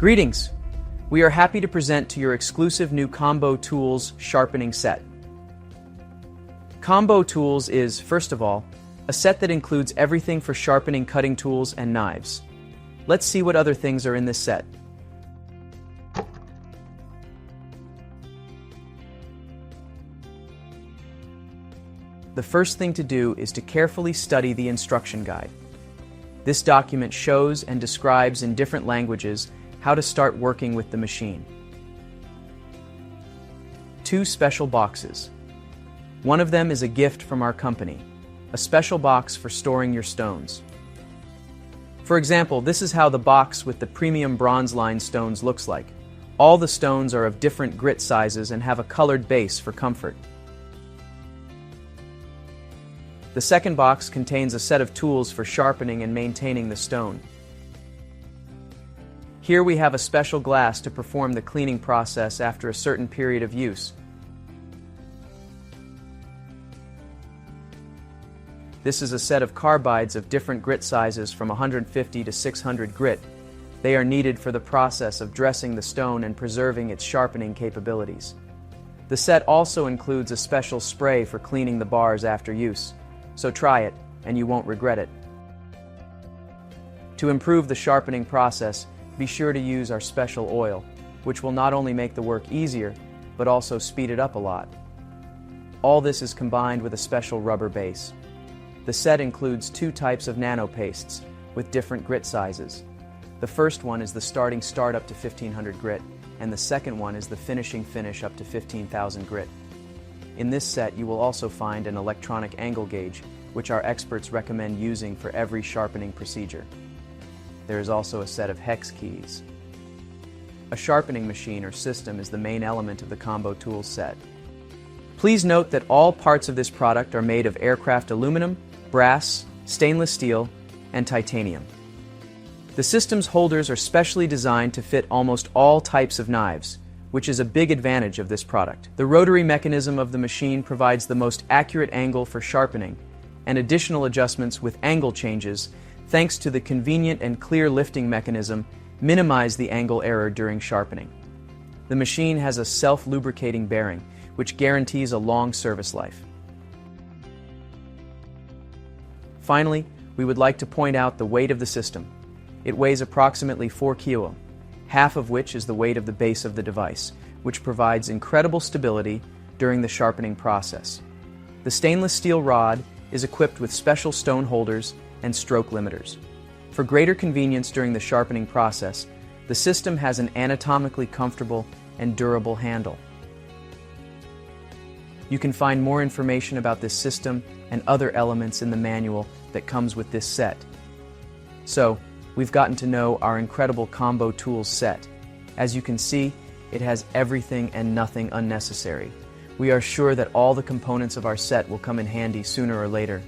Greetings! We are happy to present to your exclusive new Combo Tools Sharpening set. Combo Tools is, first of all, a set that includes everything for sharpening cutting tools and knives. Let's see what other things are in this set. The first thing to do is to carefully study the instruction guide. This document shows and describes in different languages how to start working with the machine. 2 special boxes. One of them is a gift from our company, a special box for storing your stones. For example, this is how the box with the premium bronze line stones looks like. All the stones are of different grit sizes and have a colored base for comfort. The second box contains a set of tools for sharpening and maintaining the stone. Here we have a special glass to perform the cleaning process after a certain period of use. This is a set of carbides of different grit sizes from 150 to 600 grit. They are needed for the process of dressing the stone and preserving its sharpening capabilities. The set also includes a special spray for cleaning the bars after use. So try it, and you won't regret it. To improve the sharpening process, be sure to use our special oil, which will not only make the work easier, but also speed it up a lot. All this is combined with a special rubber base. The set includes 2 types of nano pastes with different grit sizes. The first one is the starting start up to 1500 grit, and the second one is the finishing finish up to 15,000 grit. In this set, you will also find an electronic angle gauge, which our experts recommend using for every sharpening procedure. There is also a set of hex keys. A sharpening machine or system is the main element of the Combo Tools set. Please note that all parts of this product are made of aircraft aluminum, brass, stainless steel, and titanium. The system's holders are specially designed to fit almost all types of knives, which is a big advantage of this product. The rotary mechanism of the machine provides the most accurate angle for sharpening, and additional adjustments with angle changes, thanks to the convenient and clear lifting mechanism, minimize the angle error during sharpening. The machine has a self-lubricating bearing, which guarantees a long service life. Finally, we would like to point out the weight of the system. It weighs approximately 4 kg, half of which is the weight of the base of the device, which provides incredible stability during the sharpening process. The stainless steel rod is equipped with special stone holders and stroke limiters. For greater convenience during the sharpening process, the system has an anatomically comfortable and durable handle. You can find more information about this system and other elements in the manual that comes with this set. So, we've gotten to know our incredible Combo Tools set. As you can see, it has everything and nothing unnecessary. We are sure that all the components of our set will come in handy sooner or later.